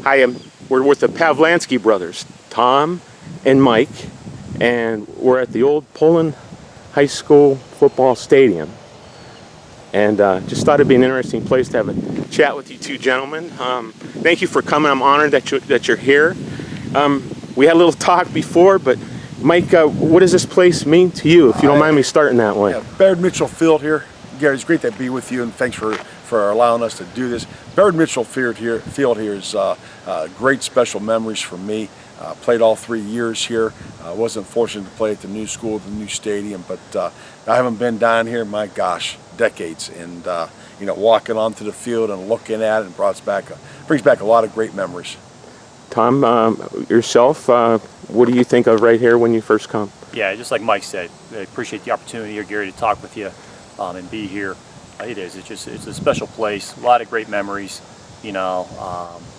Hi, we're with the Pavlansky brothers, Tom and Mike, and we're at the old Poland High School football stadium. And just thought it'd be an interesting place to have a chat with you two gentlemen. Thank you for coming. I'm honored that you're here. We had a little talk before, but Mike, what does this place mean to you, if you don't mind me starting that way? Yeah, Baird Mitchell Field here. Gary, it's great to be with you, and thanks for allowing us to do this. Baird Mitchell Field here is great special memories for me. Played all 3 years here. Wasn't fortunate to play at the new school, the new stadium, but I haven't been down here, my gosh, decades. And you know, walking onto the field and looking at it and brings back a lot of great memories. Tom, yourself, what do you think of right here when you first come? Yeah, just like Mike said, I appreciate the opportunity here, Gary, to talk with you and be here. It's a special place, a lot of great memories. I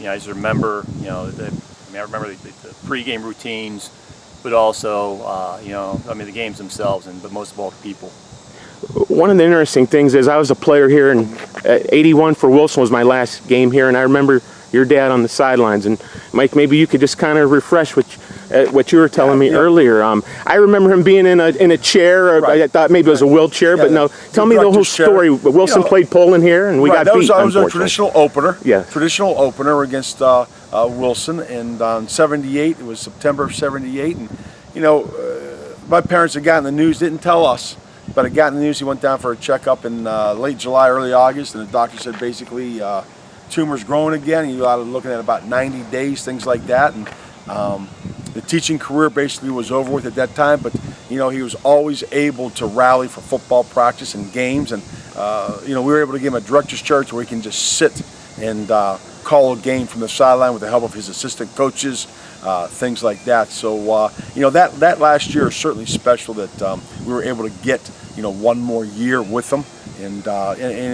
just remember, I remember the pregame routines, but also, the games themselves, but most of all, the people. One of the interesting things is I was a player here, and 81 for Wilson was my last game here, and I remember your dad on the sidelines. And Mike, maybe you could just kind of refresh what you were telling me earlier. I remember him being in a chair. Right. I thought maybe it was a wheelchair, but no. Tell me the whole story. Wilson played Poland here, and we got beat. That was a traditional opener. Yeah. Traditional opener against Wilson, and on '78, it was September of '78, and my parents had gotten the news, didn't tell us, but had gotten the news. He went down for a checkup in late July, early August, and the doctor said basically tumor's growing again. You ought to looking at about 90 days, things like that, and the teaching career basically was over with at that time, but he was always able to rally for football practice and games, and we were able to give him a director's chair where he can just sit and call a game from the sideline with the help of his assistant coaches, things like that. So that last year is certainly special that we were able to get one more year with them, and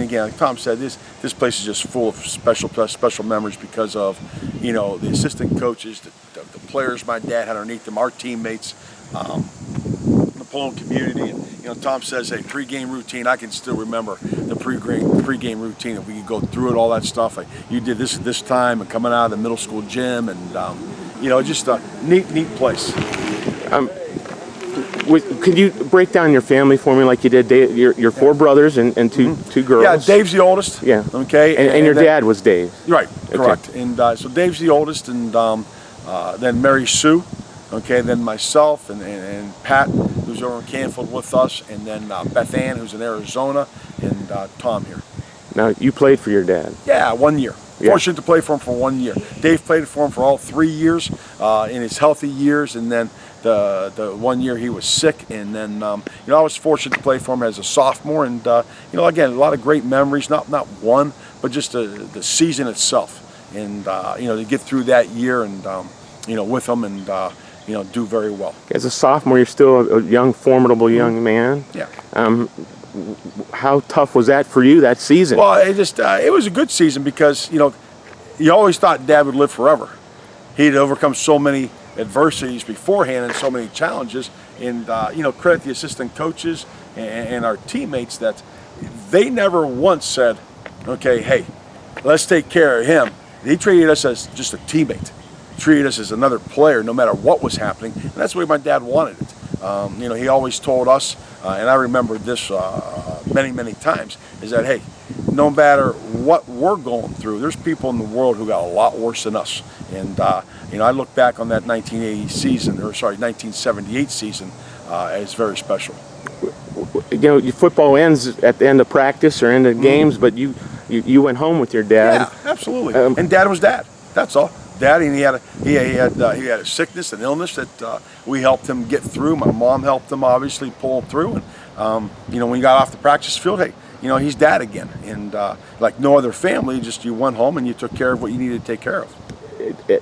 again, like Tom said, this place is just full of special memories because of the assistant coaches, the players my dad had underneath them, our teammates, the Poland community, and Tom says, hey, pregame routine. I can still remember the pregame routine. If we could go through it, all that stuff. You did this at this time, and coming out of the middle school gym, and just a neat place. Could you break down your family for me like you did? Your four brothers and two girls. Yeah, Dave's the oldest. Yeah. Okay. And your dad was Dave. Right. Correct. Okay. And so Dave's the oldest, and then Mary Sue. Okay. Then myself and Pat, who's over in Canfield with us, and then Beth Ann, who's in Arizona, and Tom here. Now you played for your dad. Yeah, 1 year. Yeah. Fortunate to play for him for 1 year. Dave played for him for all 3 years in his healthy years, and then the 1 year he was sick, and then I was fortunate to play for him as a sophomore, and again, a lot of great memories. Not one, but just the season itself, and to get through that year, and with him, and do very well. As a sophomore, you're still a young, formidable young man. Yeah. How tough was that for you that season? Well, it was a good season because you always thought Dad would live forever. He'd overcome so many adversities beforehand and so many challenges, and credit the assistant coaches and our teammates that they never once said, okay, hey, let's take care of him. He treated us as just a teammate, treated us as another player no matter what was happening, and that's the way my dad wanted it. He always told us, and I remember this many times, is that, hey, no matter what we're going through, there's people in the world who got a lot worse than us. And I look back on that 1978 season as very special. Your football ends at the end of practice or end of games, but you went home with your dad. Yeah, absolutely. And Dad was Dad. That's all. Dad, and he had a sickness, an illness that we helped him get through. My mom helped him obviously pull him through, and when he got off the practice field, hey, he's Dad again, and like no other family, just you went home and you took care of what you needed to take care of.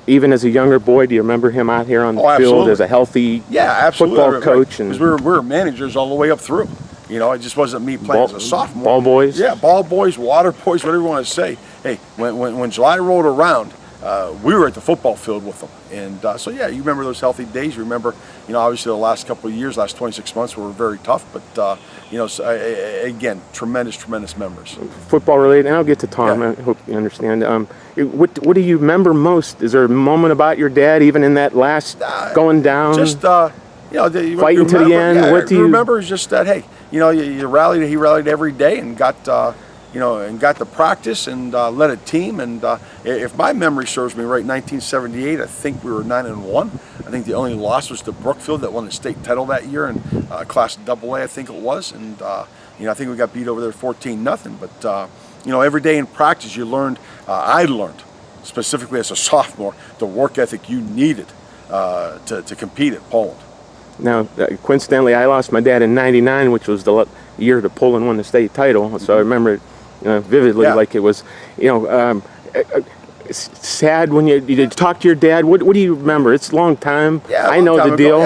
Even as a younger boy, do you remember him out here on the field as a healthy football coach? Because we were managers all the way up through. It just wasn't me playing as a sophomore. Ball boys? Yeah, ball boys, water boys, whatever you want to say. Hey, when July rolled around, we were at the football field with them. And so, yeah, you remember those healthy days. You remember, obviously the last couple of years, last 26 months were very tough. But, so, again, tremendous memories. Football related, and I'll get to Tom. Yeah. I hope you understand. What do you remember most? Is there a moment about your dad, even in that last going down? Just, fighting to the end. Yeah, what do you remember? Is just that, hey, you rallied. He rallied every day and got the practice and led a team. And if my memory serves me right, 1978, I think we were 9-1. I think the only loss was to Brookfield that won the state title that year in Class AA, I think it was. And I think we got beat over there 14-0. But every day in practice, you learned. I learned specifically as a sophomore the work ethic you needed to compete at Poland. Now, coincidentally, I lost my dad in '99, which was the year that Poland won the state title. So I remember it vividly, like it was, sad when you talk to your dad. What do you remember? It's a long time. Yeah, I know the deal.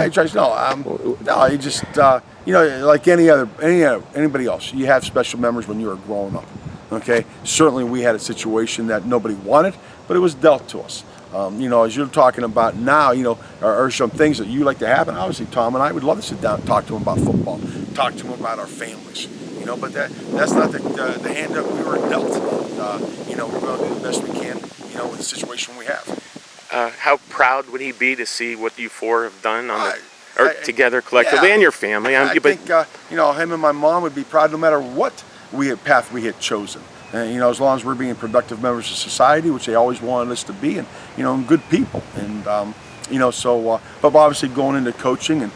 No, you just like anybody else. You have special memories when you were growing up. Okay, certainly we had a situation that nobody wanted, but it was dealt to us. As you're talking about now, are some things that you like to happen. Obviously, Tom and I would love to sit down and talk to him about football, talk to him about our families. But that's not the hand that we were dealt. We're going to do the best we can, with the situation we have. How proud would he be to see what you four have done on together collectively, and your family? I think him and my mom would be proud no matter what path we had chosen. As long as we're being productive members of society, which they always wanted us to be, and good people, and but obviously going into coaching and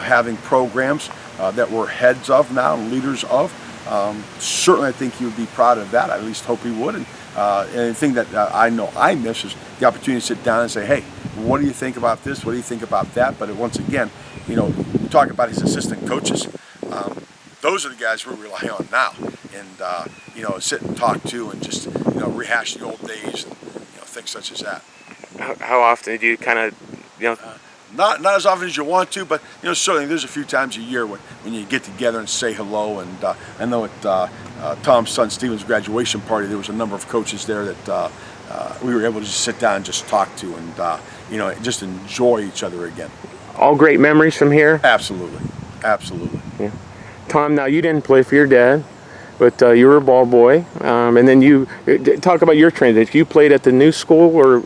having programs that we're heads of now, leaders of, certainly I think he would be proud of that. I at least hope he would. And the thing that I know I miss is the opportunity to sit down and say, hey, what do you think about this? What do you think about that? But once again, we talk about his assistant coaches. Those are the guys we rely on now, and sit and talk to, and just rehash the old days, and things such as that. How often do you kind of Not as often as you want to, but certainly there's a few times a year when you get together and say hello. And I know at Tom's son Steven's graduation party, there was a number of coaches there that we were able to just sit down and just talk to, and just enjoy each other again. All great memories from here. Absolutely. Yeah. Tom, now you didn't play for your dad, but you were a ball boy, and then you talk about your transition. You played at the new school, or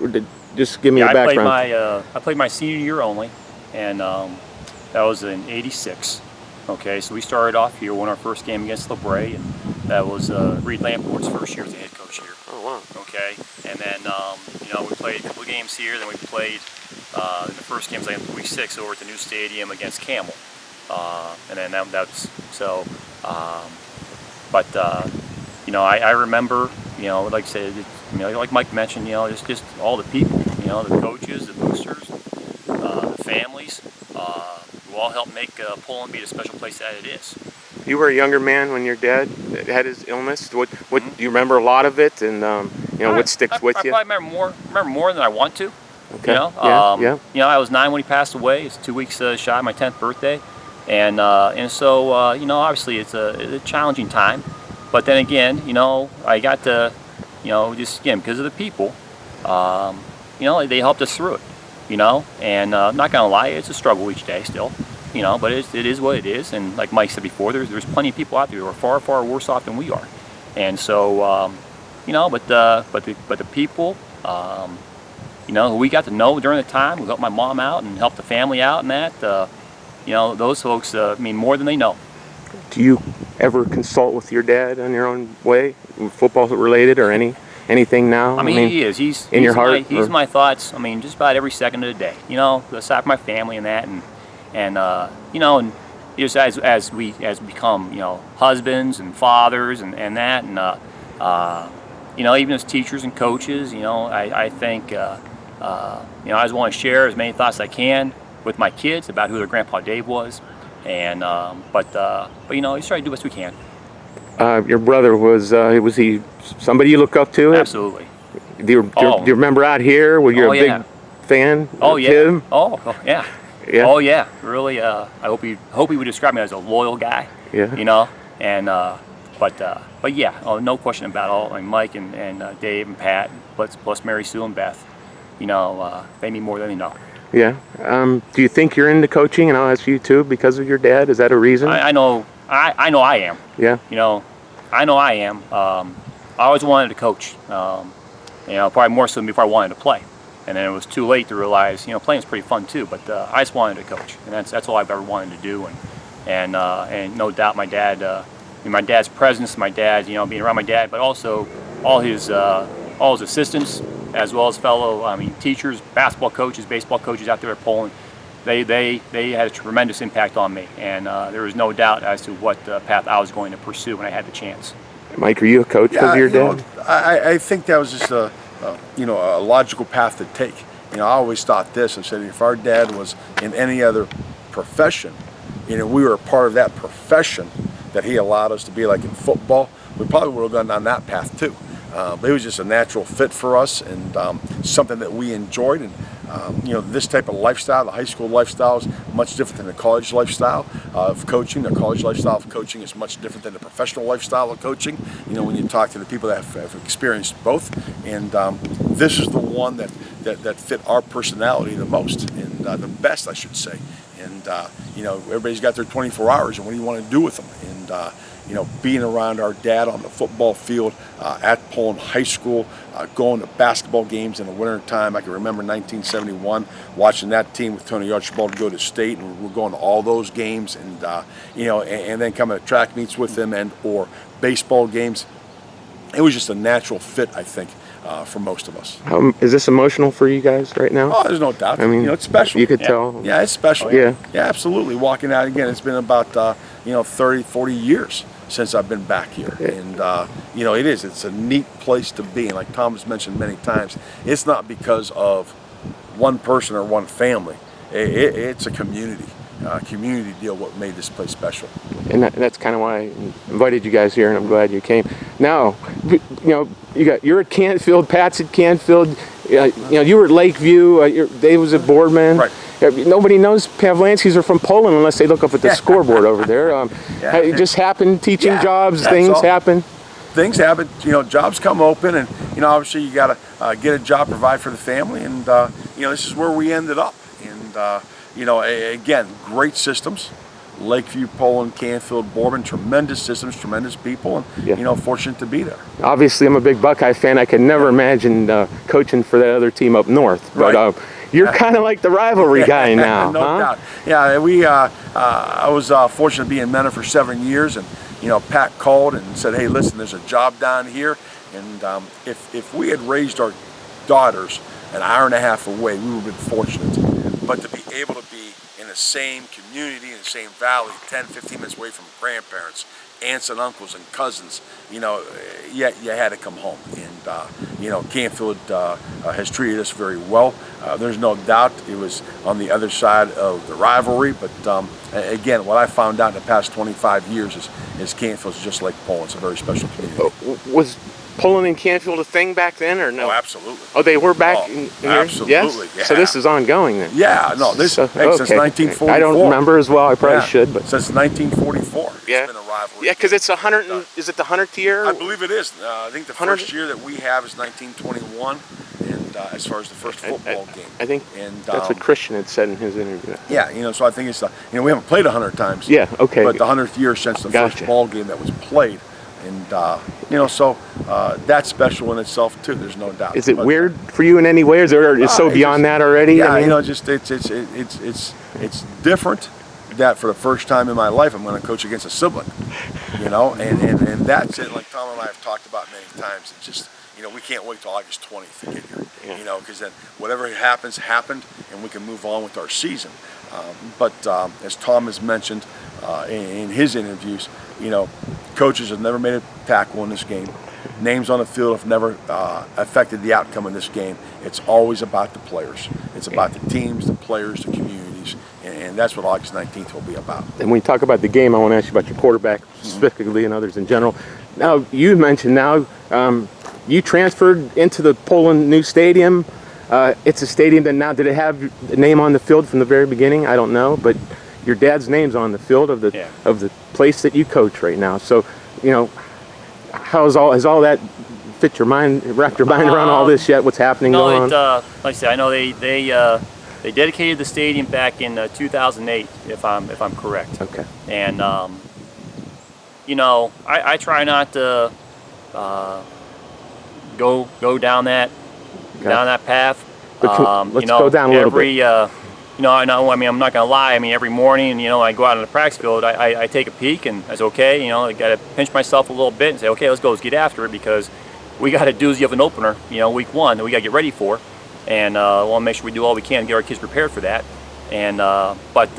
just give me a background. I played my senior year only, and that was in '86. Okay, so we started off here, won our first game against LeBray, and that was Reed Lamport's first year as the head coach here. Oh wow. Okay, and then we played a couple of games here. Then we played in the first game was like week 6 over at the new stadium against Camel, and then that's so. I remember, like I said, like Mike mentioned, just all the people, the coaches, the boosters, the families, who all helped make Poland be the special place that it is. You were a younger man when your dad had his illness. What do you remember a lot of it, and what sticks with you? I probably remember more than I want to. Okay. Yeah. I was 9 when he passed away. It's 2 weeks shy of my 10th birthday, and so obviously it's a challenging time. But then again, I got to, just again because of the people, they helped us through it, And I'm not gonna lie, it's a struggle each day still, But it is what it is. And like Mike said before, there's plenty of people out there who are far, far worse off than we are. And so, but the people, who we got to know during the time, who helped my mom out and helped the family out, and that, those folks mean more than they know. Do you ever consult with your dad on your own way, football related or anything now? I mean, he is. He's in your heart. He's my thoughts. I mean, just about every second of the day. Aside from my family and that, and just as we become husbands and fathers and that, and even as teachers and coaches, I think I just want to share as many thoughts as I can with my kids about who their grandpa Dave was. And but you try to do the best we can. Your brother was he somebody you look up to? Absolutely. Do you remember out here? Were you a big fan of him? Oh yeah. Yeah. Oh yeah. Really. I hope he would describe me as a loyal guy. Yeah. And but yeah. Oh, no question about it. All. Like Mike and Dave and Pat. plus Mary Sue and Beth. They mean more than they know. Yeah. Do you think you're into coaching? And I'll ask you too, because of your dad. Is that a reason? I know I am. Yeah. I know I am. I always wanted to coach. Probably more so than before I wanted to play. And then it was too late to realize, playing is pretty fun too. But I just wanted to coach, and that's all I've ever wanted to do. And no doubt, my dad's presence, my dad, being around my dad, but also all his assistants, as well as fellow, teachers, basketball coaches, baseball coaches out there at Poland. They had a tremendous impact on me, and there was no doubt as to what path I was going to pursue when I had the chance. Mike, are you a coach because of your dad? I think that was just a logical path to take. I always thought this. I said, if our dad was in any other profession, we were a part of that profession that he allowed us to be, like in football, we probably would have gone down that path too. But it was just a natural fit for us, and something that we enjoyed. And this type of lifestyle, the high school lifestyle, is much different than the college lifestyle of coaching. The college lifestyle of coaching is much different than the professional lifestyle of coaching. When you talk to the people that have experienced both, and this is the one that fit our personality the most, and the best, I should say. And everybody's got their 24 hours, and what do you want to do with them? And being around our dad on the football field at Poland High School, going to basketball games in the wintertime. I can remember 1971 watching that team with Tony Archibald go to state, and we're going to all those games, and and then coming to track meets with him or baseball games. It was just a natural fit, I think, for most of us. Is this emotional for you guys right now? Oh, there's no doubt. I mean, it's special. You could tell. Yeah, it's special. Yeah. Yeah, absolutely. Walking out again, it's been about 30, 40 years since I've been back here, and it's a neat place to be. And like Tom has mentioned many times, it's not because of one person or one family. It's a community deal. What made this place special? And that's kind of why I invited you guys here, and I'm glad you came. Now, you're at Canfield, Pat's at Canfield. You were at Lakeview. Dave was at Boardman. Right. Nobody knows Pavlanskys are from Poland unless they look up at the scoreboard over there. It just happened. Teaching jobs, things happen. Things happen. Jobs come open, and obviously you got to get a job, provide for the family, and this is where we ended up. And again, great systems. Lakeview, Poland, Canfield, Boardman, tremendous systems, tremendous people, and fortunate to be there. Obviously, I'm a big Buckeye fan. I could never imagine coaching for that other team up north, but you're kind of like the rivalry guy now. No doubt. Yeah, I was fortunate to be in Mena for 7 years, and Pat called and said, "Hey, listen, there's a job down here, and if we had raised our daughters an hour and a half away, we would have been fortunate. But to be able to be in the same community, in the same valley, 10, 15 minutes away from grandparents, aunts and uncles and cousins, you had to come home." And Canfield has treated us very well. There's no doubt it was on the other side of the rivalry, but again, what I found out in the past 25 years is Canfield's just like Poland. It's a very special community. Was Poland and Canfield a thing back then, or no? Oh, absolutely. Oh, they were back in here? Absolutely. Yes? Yeah. So this is ongoing then? Yeah, no, since 1944. I don't remember as well. I probably should, but since 1944, it's yeah, been a rivalry. Yeah, because it's 100. Is it the 100th year? I believe it is. I think the first year that we have is 1921, and as far as the first football game, I think that's what Christian had said in his interview. Yeah, so I think it's we haven't played 100 times. Yeah, okay. But the 100th year since the first ball game that was played. And so that's special in itself too. There's no doubt. Is it weird for you in any way, or is it so beyond that already? Yeah, it's different. That for the first time in my life, I'm going to coach against a sibling. And that's it. Like Tom and I have talked about many times. It's just we can't wait till August 20th to get here. Yeah. Because then whatever happened, and we can move on with our season. But as Tom has mentioned in his interviews, coaches have never made a tackle in this game. Names on the field have never affected the outcome of this game. It's always about the players. It's about the teams, the players, the communities, and that's what August 19th will be about. And when you talk about the game, I want to ask you about your quarterback specifically and others in general. Now, you mentioned you transferred into the Poland new stadium. It's a stadium that now, did it have the name on the field from the very beginning? I don't know, but your dad's name's on the field of the place that you coach right now. So, has all that wrapped your mind around all this yet? What's happening going on? Like I said, I know they dedicated the stadium back in 2008, if I'm correct. Okay. And you know, I try not to go down that path. But let's you know, go down a little bit. You know, I know. I mean, I'm not gonna lie. I mean, every morning, you know, I go out on the practice field. I take a peek, and that's okay. You know, I got to pinch myself a little bit and say, okay, let's go, let's get after it, because we got a doozy of an opener. You know, week 1 that we got to get ready for, and want to make sure we do all we can to get our kids prepared for that. And but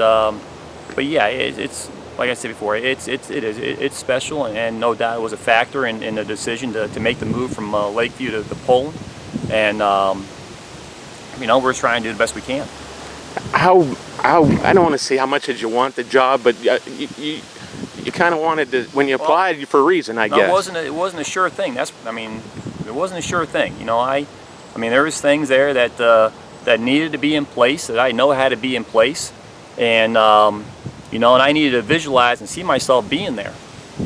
yeah, it's like I said before, it's special, and no doubt it was a factor in the decision to make the move from Lakeview to Poland. And you know, we're just trying to do the best we can. How I don't want to say how much did you want the job, but you kind of wanted to when you applied for a reason, I guess. It wasn't a sure thing. It wasn't a sure thing. You know, I mean, there was things there that needed to be in place, that I know had to be in place, and you know, and I needed to visualize and see myself being there.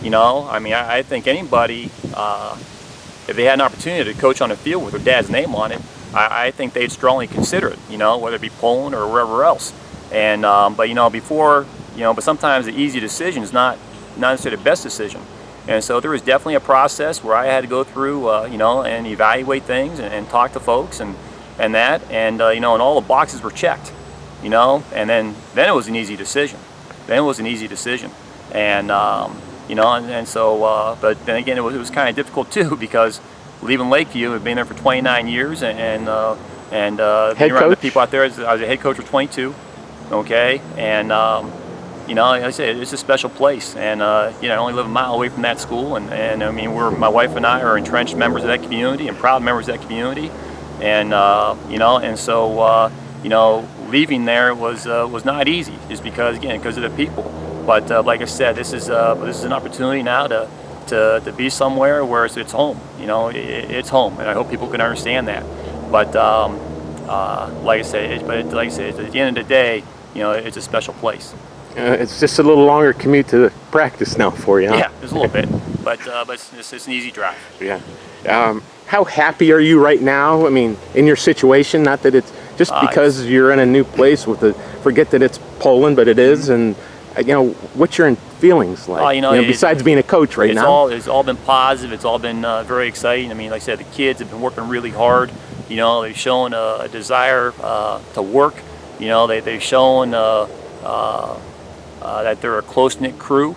You know, I mean, I think anybody, if they had an opportunity to coach on a field with their dad's name on it, I think they'd strongly consider it, you know, whether it be Poland or wherever else. And but you know, but sometimes the easy decision is not necessarily the best decision. And so there was definitely a process where I had to go through, you know, and evaluate things and talk to folks and that, and you know, and all the boxes were checked, you know, and then it was an easy decision. And you know, and so, but then again, it was kind of difficult too, because leaving Lakeview, I've been there for 29 years, and being around the people out there. I was a head coach for 22, okay, and you know, like I said, it's a special place, and you know, I only live a mile away from that school, and I mean, my wife and I are entrenched members of that community and proud members of that community, and you know, and so you know, leaving there was not easy, just because of the people. But like I said, this is an opportunity now to be somewhere where it's home. You know, it's home, and I hope people can understand that. But like I say, at the end of the day, you know, it's a special place. It's just a little longer commute to practice now for you, huh? Yeah, just a little bit, but it's an easy drive. Yeah. How happy are you right now? I mean, in your situation, not that it's just because you're in a new place forget that it's Poland, but it is, and you know, what's your feelings like? You know, besides being a coach right now? It's all been positive. It's all been very exciting. I mean, like I said, the kids have been working really hard. You know, they've shown a desire to work. You know, they've shown that they're a close-knit crew.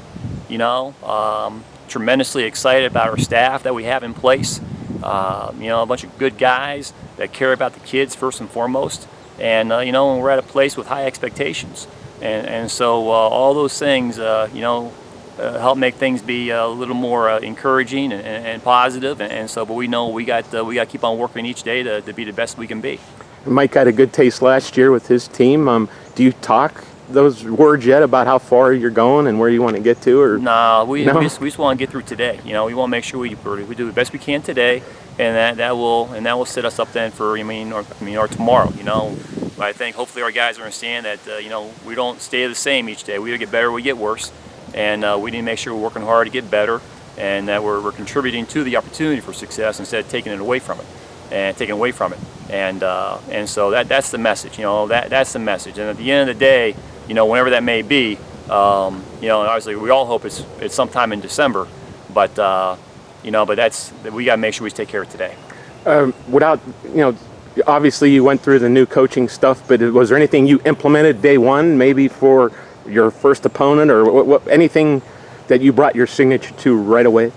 You know, tremendously excited about our staff that we have in place. You know, a bunch of good guys that care about the kids first and foremost. And you know, we're at a place with high expectations. And so all those things, you know, help make things be a little more encouraging and positive. And so, but we know we got to keep on working each day to be the best we can be. Mike had a good taste last year with his team. Do you talk those words yet about how far you're going and where you want to get to? Or no, we just want to get through today. You know, we want to make sure we do the best we can today, and that will set us up then for or tomorrow. You know. But I think hopefully our guys understand that you know, we don't stay the same each day. We either get better or we get worse, and we need to make sure we're working hard to get better, and that we're contributing to the opportunity for success instead of taking away from it. And so that's the message. You know, that's the message. And at the end of the day, you know, whenever that may be, you know, obviously we all hope it's sometime in December, but you know, but we got to make sure we take care of today. Without, you know, obviously you went through the new coaching stuff, but was there anything you implemented day one, maybe for your first opponent, or anything that you brought your signature to right away?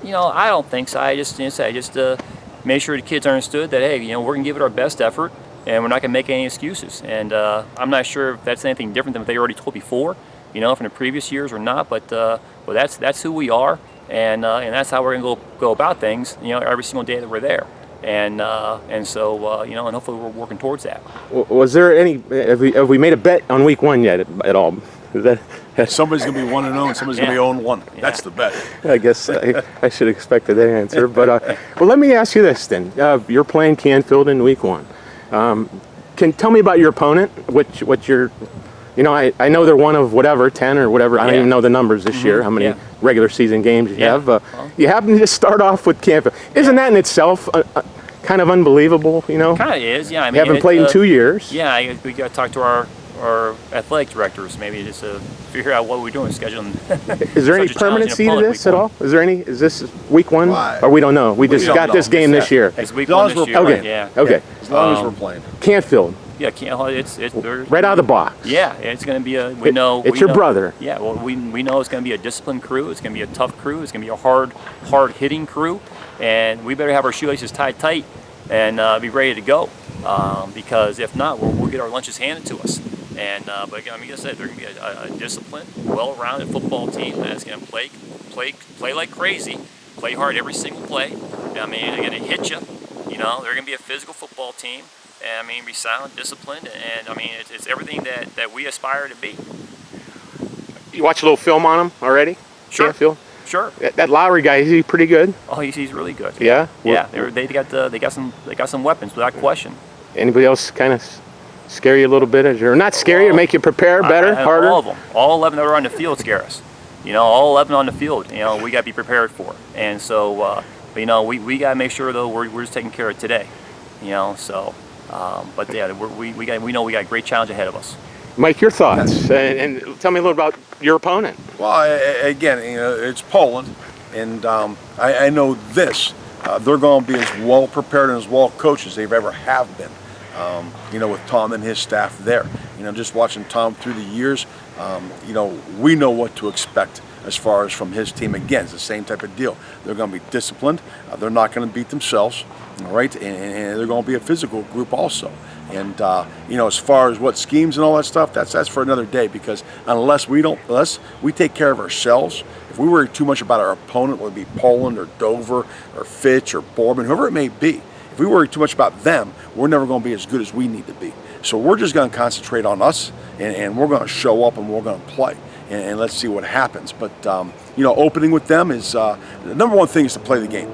You know, I don't think so. I just made sure the kids understood that, hey, you know, we're gonna give it our best effort, and we're not gonna make any excuses. And I'm not sure if that's anything different than what they already told before, you know, from the previous years or not. But that's who we are, and that's how we're gonna go about things, you know, every single day that we're there. And so you know, and hopefully we're working towards that. Was there any? Have we made a bet on week 1 yet at all? Is that somebody's gonna be 1-0 and somebody's gonna be 0-1. Yeah. That's the bet. I guess I should expect that answer. But well, let me ask you this then. You're playing Canfield in week 1. Can tell me about your opponent? What your You know, I know they're one of whatever, 10 or whatever. I don't even know the numbers this year, how many regular season games you have. You happen to just start off with Canfield. Isn't that in itself kind of unbelievable, you know? Kind of is, yeah. I mean, you haven't played in 2 years. Yeah, we got to talk to our athletic directors, maybe just to figure out what we're doing, scheduling. Is there any permanency to this at all? Is there any? Is this week one? Or we don't know? We just got this game this year. It's week one this year. Okay. Yeah. Okay. As long as we're playing. Canfield. Yeah, it's right out of the box. Yeah, it's going to be a. We know it's your brother. Yeah, well, we know it's going to be a disciplined crew. It's going to be a tough crew. It's going to be a hard hitting crew, and we better have our shoelaces tied tight and be ready to go. Because if not, we'll get our lunches handed to us. And but I mean, like I said, they're going to be a disciplined, well-rounded football team that's going to play like crazy, play hard every single play. I mean, they're going to hit you. You know, they're going to be a physical football team. And, I mean, be sound, disciplined, and I mean, it's everything that we aspire to be. You watch a little film on him already? Sure. Canfield? Sure. That Lowry guy, is he pretty good? Oh, he's really good. Yeah. Yeah. They got some weapons without question. Anybody else kind of scare you a little bit, or not scare you, or make you prepare better, harder? All of them, all 11 that are on the field scare us. You know, all 11 on the field. You know, we got to be prepared for. And so, you know, we got to make sure though we're just taking care of today. You know, so. But yeah, we know we got a great challenge ahead of us. Mike, your thoughts, and tell me a little about your opponent. Well, again, you know, it's Poland, and I know this. They're going to be as well prepared and as well coached as they've ever have been. You know, with Tom and his staff there. You know, just watching Tom through the years, you know, we know what to expect as far as from his team. Again, it's the same type of deal. They're going to be disciplined. They're not going to beat themselves. All right, and they're going to be a physical group also. And you know, as far as what schemes and all that stuff, that's for another day. Because unless we take care of ourselves, if we worry too much about our opponent, whether it be Poland or Dover or Fitch or Boardman, whoever it may be, if we worry too much about them, we're never going to be as good as we need to be. So we're just going to concentrate on us, and we're going to show up and we're going to play. And let's see what happens. But you know, opening with them is the number one thing is to play the game.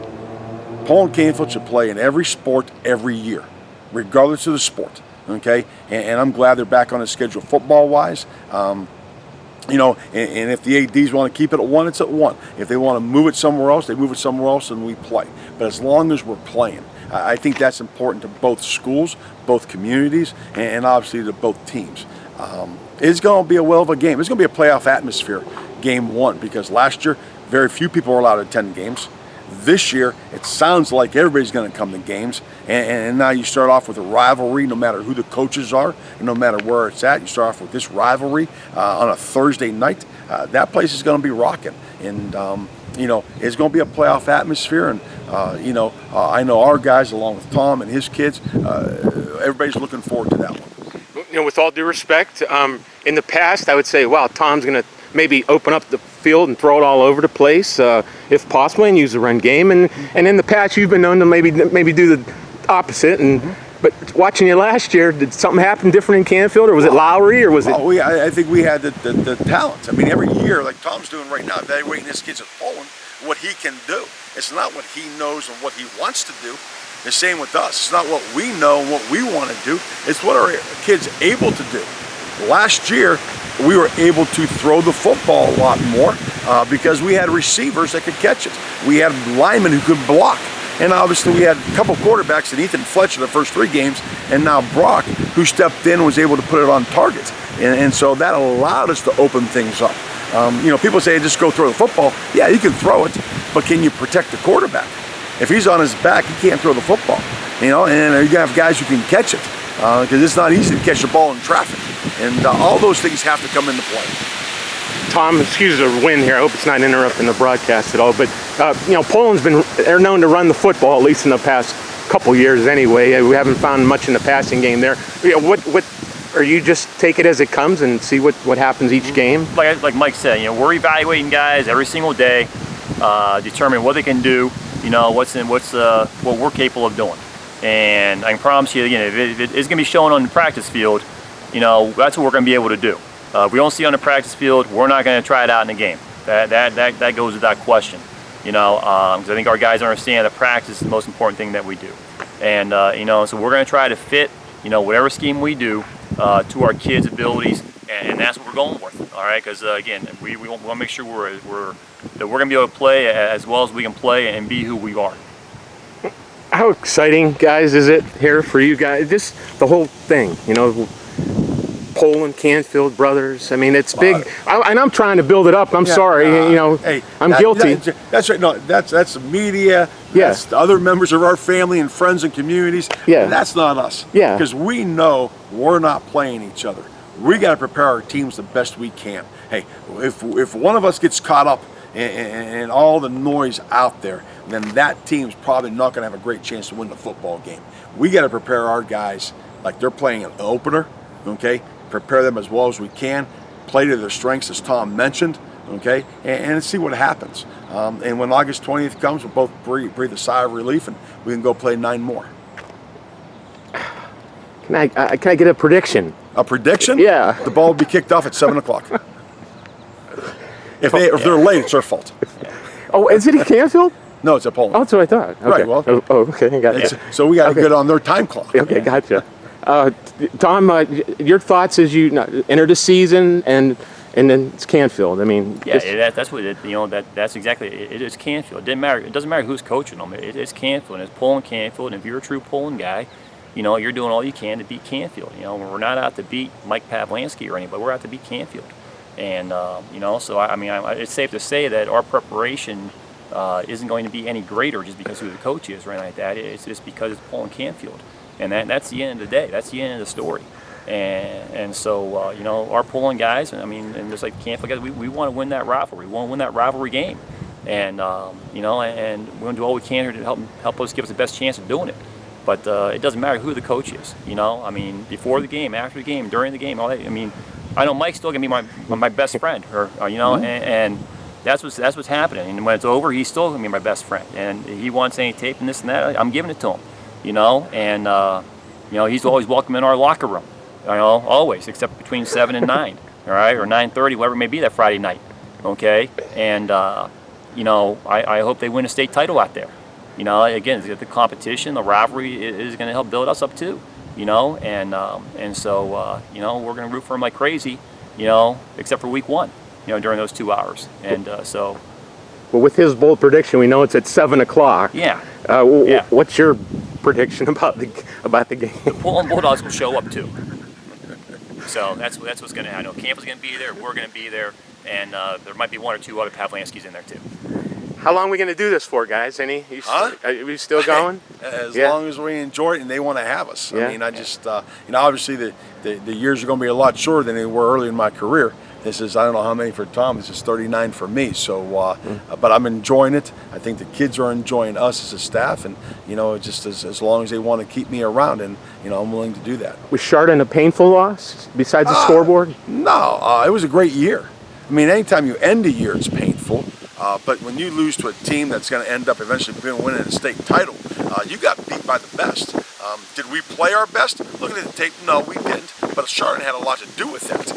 Poland Canfield should play in every sport every year, regardless of the sport. Okay, and I'm glad they're back on the schedule football-wise. You know, and if the ADs want to keep it at 1, it's at 1. If they want to move it somewhere else, they move it somewhere else, and we play. But as long as we're playing, I think that's important to both schools, both communities, and obviously to both teams. It's going to be a well of a game. It's going to be a playoff atmosphere, game 1, because last year very few people were allowed to attend games. This year, it sounds like everybody's going to come to games, and now you start off with a rivalry, no matter who the coaches are, and no matter where it's at. You start off with this rivalry on a Thursday night. That place is going to be rocking, and you know, it's going to be a playoff atmosphere. And you know, I know our guys, along with Tom and his kids, everybody's looking forward to that one. You know, with all due respect, in the past, I would say, wow, Tom's going to maybe open up the field and throw it all over the place, if possible, and use the run game. And in the past, you've been known to maybe do the opposite. And but watching you last year, did something happen different in Canfield, or was it Lowry, or was it? I think we had the talent. I mean, every year, like Tom's doing right now, evaluating his kids at Poland, what he can do. It's not what he knows and what he wants to do. The same with us. It's not what we know and what we want to do. It's what our kids are able to do. Last year, we were able to throw the football a lot more because we had receivers that could catch it. We had linemen who could block. And obviously we had a couple quarterbacks in Ethan Fletcher the first 3 games, and now Brock, who stepped in and was able to put it on target. And so that allowed us to open things up. You know, people say just go throw the football. Yeah, you can throw it, but can you protect the quarterback? If he's on his back, he can't throw the football. You know, and you're gonna have guys who can catch it because it's not easy to catch the ball in traffic. And all those things have to come into play. Tom, excuse the wind here. I hope it's not interrupting the broadcast at all. But you know, they're known to run the football, at least in the past couple years anyway. We haven't found much in the passing game there. You know, what or you just take it as it comes and see what happens each game? Like Mike said, you know, we're evaluating guys every single day, determining what they can do. You know, what we're capable of doing. And I can promise you, again, if it's going to be shown on the practice field, you know, that's what we're going to be able to do. If we don't see it on the practice field, we're not going to try it out in the game. That goes without question. You know, because I think our guys understand that practice is the most important thing that we do. And you know, so we're going to try to fit, you know, whatever scheme we do to our kids' abilities and that's what we're going with. All right, because again, we want to make sure that we're going to be able to play as well as we can play and be who we are. How exciting, guys, is it here for you guys? Just the whole thing, you know, Poland, Canfield brothers. I mean, it's big, and I'm trying to build it up. I'm sorry, you know, hey, I'm guilty. That's right. No, that's the media. Yeah. That's the other members of our family and friends and communities. Yeah. That's not us. Yeah. Because we know we're not playing each other. We got to prepare our teams the best we can. Hey, if one of us gets caught up in all the noise out there, then that team's probably not going to have a great chance to win the football game. We got to prepare our guys like they're playing an opener, okay? Prepare them as well as we can, play to their strengths as Tom mentioned, okay? And see what happens. And when August 20th comes, we'll both breathe a sigh of relief and we can go play 9 more. Can I get a prediction? A prediction? Yeah. The ball will be kicked off at 7 o'clock. If they're late, it's their fault. Oh, is it in Canfield? No, it's at Poland. Oh, that's what I thought. Okay. Right, well. Okay, gotcha. So we got to get on their time clock. Okay, gotcha. Tom, your thoughts as you enter the season and then it's Canfield. I mean, yeah, that's what it, you know. That's exactly it. Is Canfield. It didn't matter. It doesn't matter who's coaching them. It's Canfield. And it's Poland, Canfield. And if you're a true Poland guy, you know you're doing all you can to beat Canfield. You know, we're not out to beat Mike Pavlansky or anybody. We're out to beat Canfield. And you know, so I mean, it's safe to say that our preparation isn't going to be any greater just because who the coach is or anything like that. It's just because it's Poland, Canfield. And that's the end of the day. That's the end of the story. And so, you know, our Poland guys, I mean, and just like Canfield guys, we want to win that rivalry. We want to win that rivalry game. And, you know, and we're going to do all we can here to help us give us the best chance of doing it. But it doesn't matter who the coach is, you know. I mean, before the game, after the game, during the game, all that. I mean, I know Mike's still going to be my best friend, or you know, and that's what's happening. And when it's over, he's still going to be my best friend. And he wants any tape and this and that, I'm giving it to him. You know, and you know, he's always welcome in our locker room. You know, always, except between 7 and 9, all right, or 9:30, whatever it may be that Friday night. Okay, and you know, I hope they win a state title out there. You know, again, the competition, the rivalry is going to help build us up too. You know, and so you know, we're going to root for them like crazy. You know, except for week 1. You know, during those 2 hours, and so. Well, with his bold prediction, we know it's at 7 o'clock. Yeah. Yeah. What's your prediction about the game? The Poland Bulldogs will show up too. So that's what's going to happen. I know Campbell's going to be there. We're going to be there, and there might be 1 or 2 other Pavlanskys in there too. How long are we going to do this for, guys? Are we still going? As long as we enjoy it and they want to have us. Yeah. I mean, I just, you know, obviously the years are going to be a lot shorter than they were early in my career. This is, I don't know how many for Tom, this is 39 for me. So, but I'm enjoying it. I think the kids are enjoying us as a staff, and, you know, just as long as they want to keep me around, and, you know, I'm willing to do that. Was Chardon a painful loss besides the scoreboard? No, it was a great year. I mean, anytime you end a year, it's painful. But when you lose to a team that's going to end up eventually winning a state title, you got beat by the best. Did we play our best? Looking at the tape, no, we didn't. But Chardon had a lot to do with that.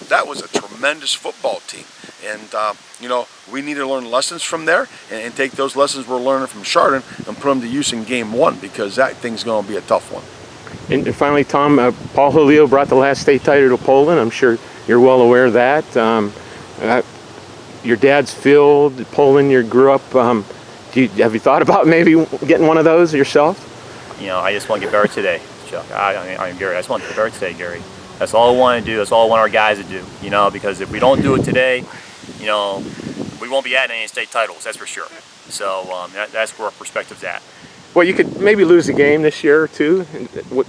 That was a tremendous football team. And, you know, we need to learn lessons from there and take those lessons we're learning from Chardon and put them to use in game 1, because that thing's going to be a tough one. And finally, Tom, Paul Julio brought the last state title to Poland. I'm sure you're well aware of that. Your dad's field, Poland, you grew up. Have you thought about maybe getting one of those yourself? You know, I just want to get better today, Chuck. I'm Gary. I just want to get better today, Gary. That's all I want to do. That's all I want our guys to do. You know, because if we don't do it today, you know, we won't be adding any state titles. That's for sure. So that's where our perspective's at. Well, you could maybe lose a game this year or 2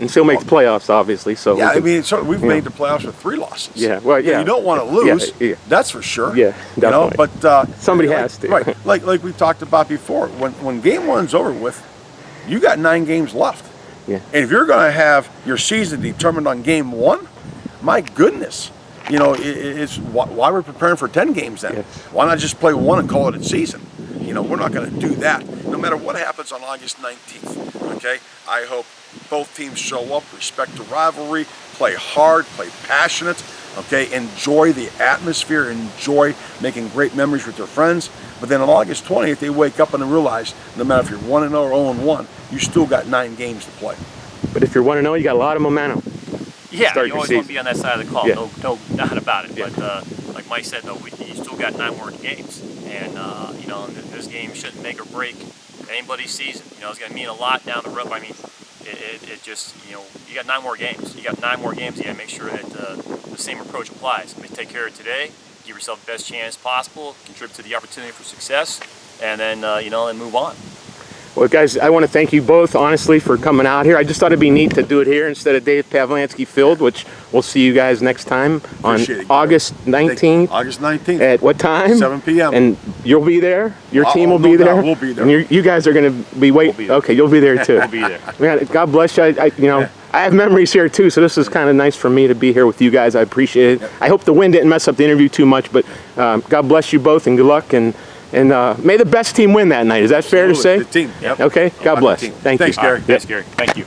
and still make the playoffs, obviously. So yeah, I mean, we've made the playoffs with 3 losses. Yeah, well, yeah. You don't want to lose. Yeah. That's for sure. Yeah, definitely. You know, but somebody has to. Right, like we talked about before. When game 1's over with, you got 9 games left. Yeah. And if you're going to have your season determined on game 1, my goodness, you know, it's why we're preparing for 10 games then. Yes. Why not just play 1 and call it a season? You know, we're not going to do that. No matter what happens on August 19th, okay? I hope both teams show up, respect the rivalry, play hard, play passionate, okay? Enjoy the atmosphere, enjoy making great memories with their friends. But then on August 20th, they wake up and realize no matter if you're 1-0 or 0-1, you still got 9 games to play. But if you're 1-0, you got a lot of momentum. Yeah, start you your always season. want to be on that side of the call. Yeah. No doubt about it. Yeah. But like Mike said, though, you still got 9 more games, and you know, this game shouldn't make or break anybody's season. You know, it's going to mean a lot down the road. I mean, it just, you know, you got 9 more games. You got 9 more games. You got to make sure that the same approach applies. I mean, take care of today, give yourself the best chance possible, contribute to the opportunity for success, and then you know, and move on. Well, guys, I want to thank you both, honestly, for coming out here. I just thought it'd be neat to do it here instead of Dave Pavlansky Field, which we'll see you guys next time on Appreciate it, Gary. August 19th. August 19th. At what time? 7 p.m. And you'll be there? Your team will no be doubt, there? we'll be there. And you guys are going to be waiting? We'll be there. Okay, you'll be there too. We'll be there. Man, God bless you. You know, I have memories here too, so this is kind of nice for me to be here with you guys. I appreciate it. I hope the wind didn't mess up the interview too much, but God bless you both and good luck. And may the best team win that night. Is that fair to say? The team. Yep. Okay, God bless. team. Thank Thanks, you. Gary. Thanks, Gary. Thank you.